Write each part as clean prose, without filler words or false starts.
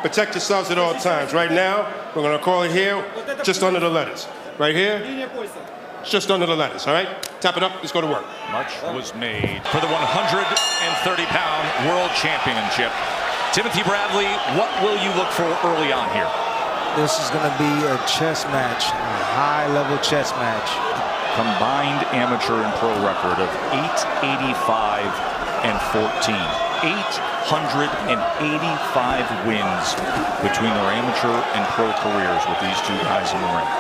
Protect yourselves at all times. Right now, we're going to call it here, just under the letters. Right here, it's just under the letters, all right? Tap it up, let's go to work. Much was made for the 130-pound World Championship. Timothy Bradley, what will you look for early on here? This is going to be a chess match, a high-level chess match. Combined amateur and pro record of 885 and 14. 885 wins between their amateur and pro careers with these two guys in the ring.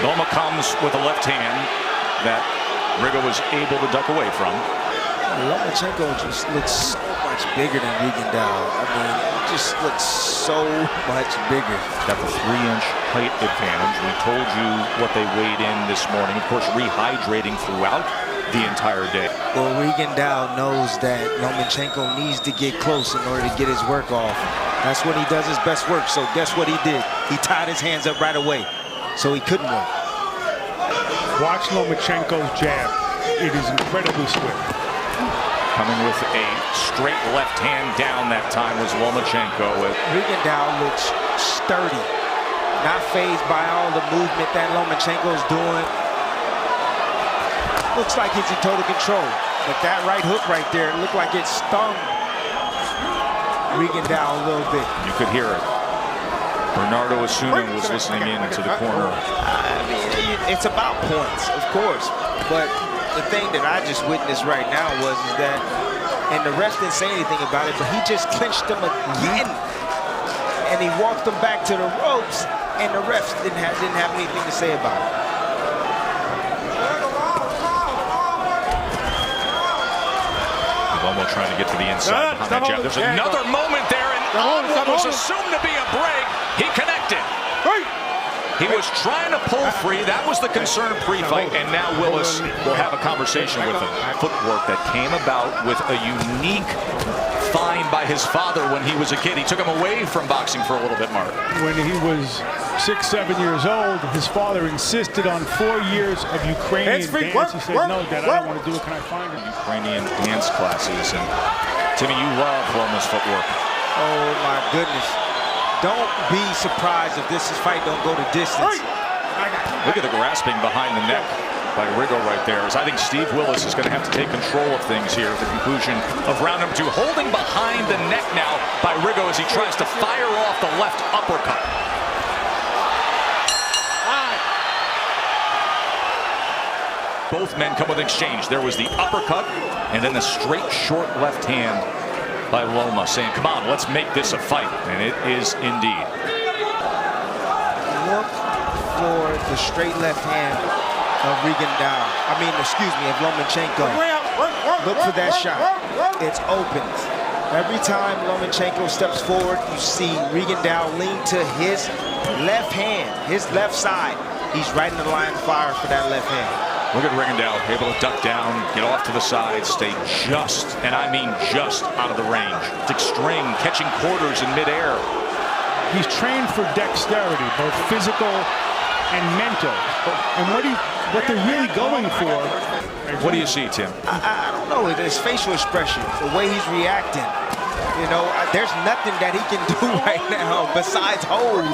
Loma comes with a left hand that Rigo was able to duck away from. Lomachenko just looks so much bigger than Rigondeaux. I mean, it just looks so much bigger. Got the 3-inch height advantage. We told you what they weighed in this morning. Of course, rehydrating throughout the entire day. Well, Rigondeaux knows that Lomachenko needs to get close in order to get his work off. That's when he does his best work. So guess what he did? He tied his hands up right away, so he couldn't work. Watch Lomachenko's jab. It is incredibly swift. Coming with a straight left hand down that time was Lomachenko. Rigondeaux looks sturdy, not fazed by all the movement that Lomachenko's doing. Looks like he's in total control, but that right hook right there looked like it stung Rigondeaux a little bit. You could hear it. Bernardo Osuna was listening in to the corner. I mean, it's about points, of course, but the thing that I just witnessed right now was that, and the ref didn't say anything about it, but he just clinched them again, and he walked them back to the ropes, and the refs didn't have anything to say about it. Lomo trying to get to the inside behind that jab. There's another moment there, and on what was assumed to be a break, he connected. He was trying to pull free. That was the concern pre-fight, and now Willis will have a conversation with him. Footwork that came about with a unique find by his father when he was a kid. He took him away from boxing for a little bit, Mark. When he was 6, 7 years old, his father insisted on 4 years of Ukrainian dance. He said, no, Dad, I don't want to do it. Can I find it? Ukrainian dance classes. And Timmy, you love Loma's footwork. Oh, my goodness. Don't be surprised if this fight don't go the distance. Look at the grasping behind the neck by Rigo right there. As I think Steve Willis is going to have to take control of things here at the conclusion of round number 2. Holding behind the neck now by Rigo as he tries to fire off the left uppercut. Both men come with an exchange. There was the uppercut and then the straight short left hand by Loma, saying, come on, let's make this a fight. And it is indeed. Look for the straight left hand of Rigondeaux. Of Lomachenko. Look for that shot. It's open. Every time Lomachenko steps forward, you see Rigondeaux lean to his left hand, his left side. He's right in the line of fire for that left hand. Look at Rigondeaux, able to duck down, get off to the side, stay just, and I mean just, out of the range. Thick string, catching quarters in midair. He's trained for dexterity, both physical and mental. And what they're really going for. What do you see, Tim? I don't know. His facial expression, the way he's reacting. You know, there's nothing that he can do right now besides hold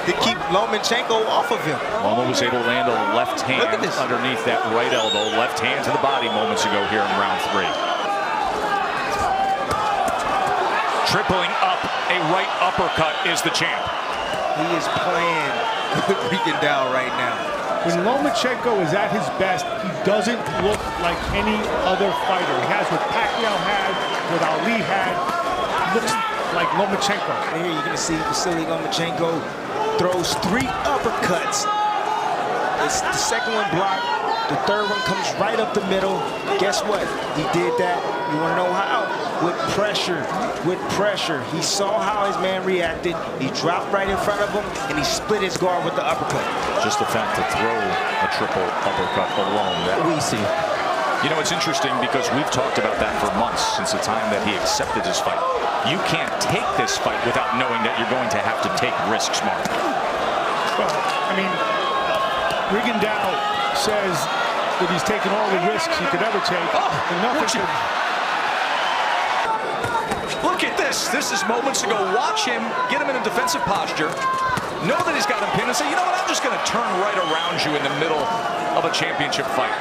to keep Lomachenko off of him. Loma was able to land a left hand underneath that right elbow. Left hand to the body moments ago here in round 3. Tripling up, a right uppercut is the champ. He is playing with Rigondeaux right now. When Lomachenko is at his best, he doesn't look like any other fighter. He has what Pacquiao had, what Ali had. He looks like Lomachenko. Here you're going to see Vasily Lomachenko throws 3 uppercuts. It's the second one blocked. The third one comes right up the middle. Guess what? He did that. You want to know how? With pressure. With pressure. He saw how his man reacted. He dropped right in front of him, and he split his guard with the uppercut. Just the fact to throw a triple uppercut alone. That we see. You know, it's interesting because we've talked about that for months since the time that he accepted his fight. You can't take this fight without knowing that you're going to have to take risks, Mark. Well, I mean, Rigondeaux says that he's taken all the risks he could ever take. Look at this. this. This is moments ago. Watch him, get him in a defensive posture, know that he's got him pinned, and say, you know what, I'm just going to turn right around you in the middle of a championship fight.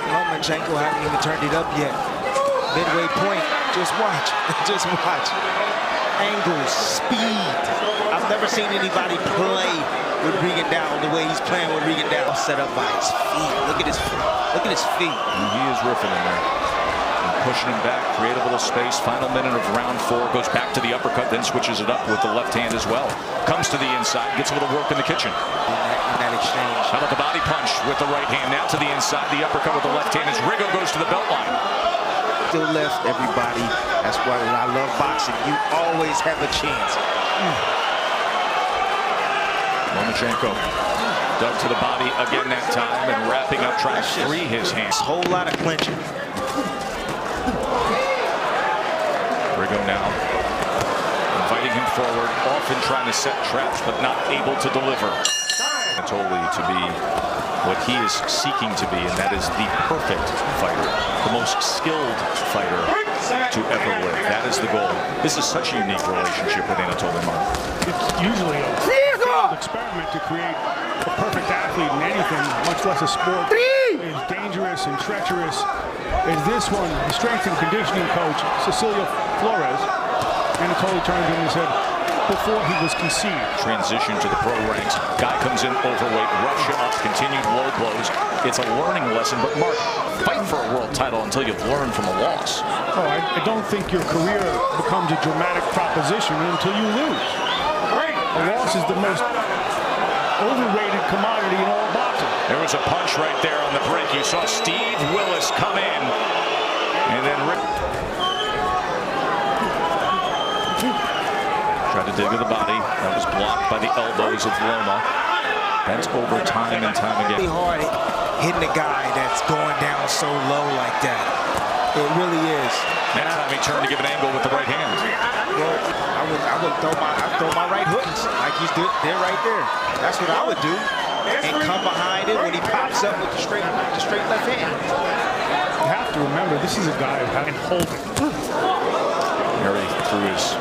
Lomachenko hasn't even turned it up yet. Midway point, just watch, just watch. Angles, speed. I've never seen anybody play with Rigondeaux the way he's playing with Rigondeaux. Set up by his feet. Look at his feet. And he is riffing in there. And pushing him back, create a little space. Final minute of round 4, goes back to the uppercut, then switches it up with the left hand as well. Comes to the inside, gets a little work in the kitchen. In that exchange. How about the body punch with the right hand? Now to the inside, the uppercut with the left hand as Rigo goes to the belt line. Still left, everybody. That's why I love boxing. You always have a chance. Lomachenko dug to the body again that time and wrapping up, trying to free his hands. Whole lot of clinching. Rigo now inviting him forward, often trying to set traps but not able to deliver. Totally to be what he is seeking to be, and that is the perfect fighter, the most skilled fighter to ever live. That is the goal. This is such a unique relationship with Anatoly Martin. It's usually a failed experiment to create a perfect athlete in anything, much less a sport as dangerous and treacherous as this one. The strength and conditioning coach, Cecilia Flores, Anatoly turned to him and said, before he was conceived. Transition to the pro ranks. Guy comes in overweight, roughs you up, continued low blows. It's a learning lesson, but Mark, fight for a world title until you've learned from a loss. Oh, I don't think your career becomes a dramatic proposition until you lose. A loss is the most overrated commodity in all boxing. There was a punch right there on the break. You saw Steve Willis come in, and then tried to dig to the body. That was blocked by the elbows of Loma. That's over time and time again. It's really hard hitting a guy that's going down so low like that. It really is. That time he turned to give an angle with the right hand. Well, I would throw my right hooks like he's doing there right there. That's what I would do. And come behind it when he pops up with the straight left hand. You have to remember, this is a guy who can hold it. Harry threw his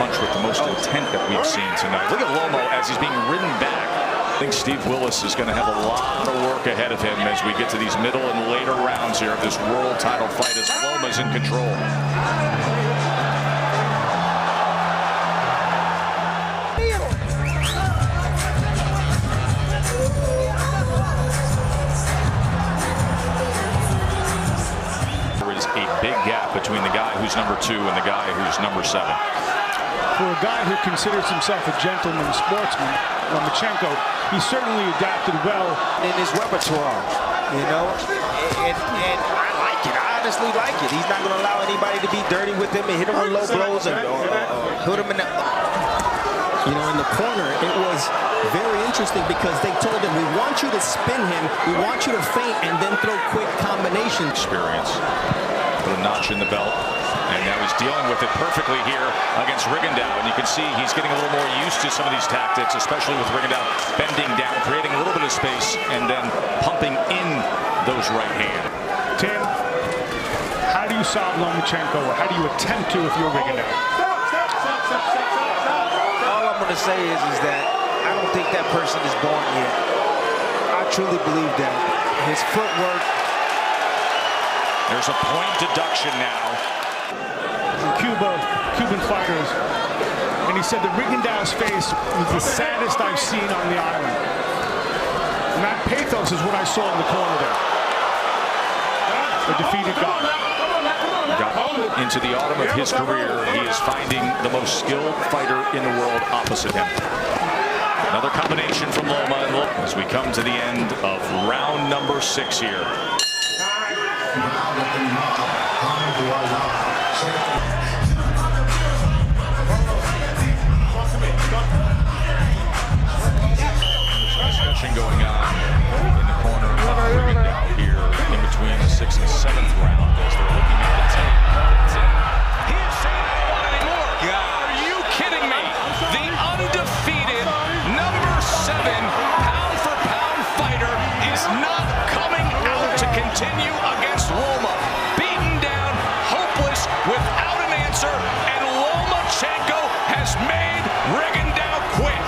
punch with the most intent that we've seen tonight. Look at Lomo as he's being ridden back. I think Steve Willis is going to have a lot of work ahead of him as we get to these middle and later rounds here of this world title fight as Loma's in control. There is a big gap between the guy who's number 2 and the guy who's number 7. For a guy who considers himself a gentleman sportsman, Lomachenko, he certainly adapted well in his repertoire, you know, and I like it. I honestly like it. He's not going to allow anybody to be dirty with him and hit him with low blows or put him in the... You know, in the corner, it was very interesting because they told him, we want you to spin him, we want you to feint, and then throw quick combinations. Experience. Put a notch in the belt. And now he's dealing with it perfectly here against Rigondeaux. And you can see he's getting a little more used to some of these tactics, especially with Rigondeaux bending down, creating a little bit of space, and then pumping in those right hands. Tim, how do you solve Lomachenko, or how do you attempt to if you're Rigondeaux? All I'm going to say is that I don't think that person is born yet. I truly believe that. His footwork. There's a point deduction now. Cuban fighters, and he said that Rigondeaux's face was the saddest I've seen on the island. And that pathos is what I saw in the corner there. The defeated guy. Into the autumn of his career, he is finding the most skilled fighter in the world opposite him. Another combination from Loma and Loma as we come to the end of round number 6 here. Discussion going on in the corner of Rigondeaux here in between the 6th and 7th round as they're looking at the tape. He is saying, I don't want any more. Are you kidding me? The undefeated number 7 pound-for-pound fighter is not coming out to continue against Loma. Beaten down, answer, and Lomachenko has made Rigondeaux quit.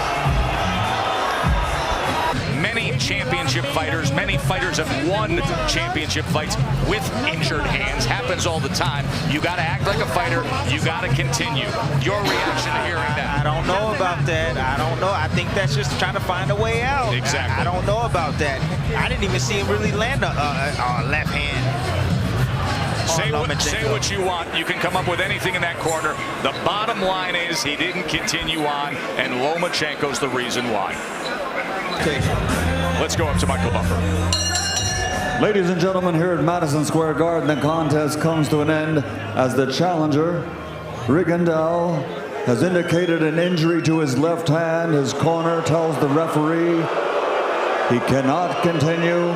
Many championship fighters, many fighters have won championship fights with injured hands. Happens all the time. You got to act like a fighter. You got to continue. Your reaction to hearing that? I don't know about that. I don't know. I think that's just trying to find a way out. Exactly. I don't know about that. I didn't even see him really land a left hand. Say what you want. You can come up with anything in that corner. The bottom line is he didn't continue on, and Lomachenko's the reason why. Okay. Let's go up to Michael Buffer. Ladies and gentlemen, here at Madison Square Garden, the contest comes to an end as the challenger, Rigondeaux, has indicated an injury to his left hand. His corner tells the referee he cannot continue.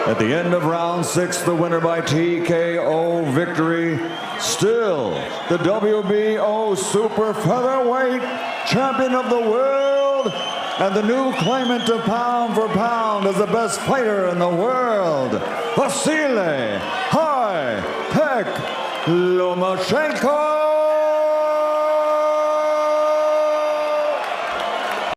At the end of round 6, the winner by TKO victory, still the WBO super featherweight champion of the world, and the new claimant to pound for pound as the best fighter in the world, Vasily Lomachenko.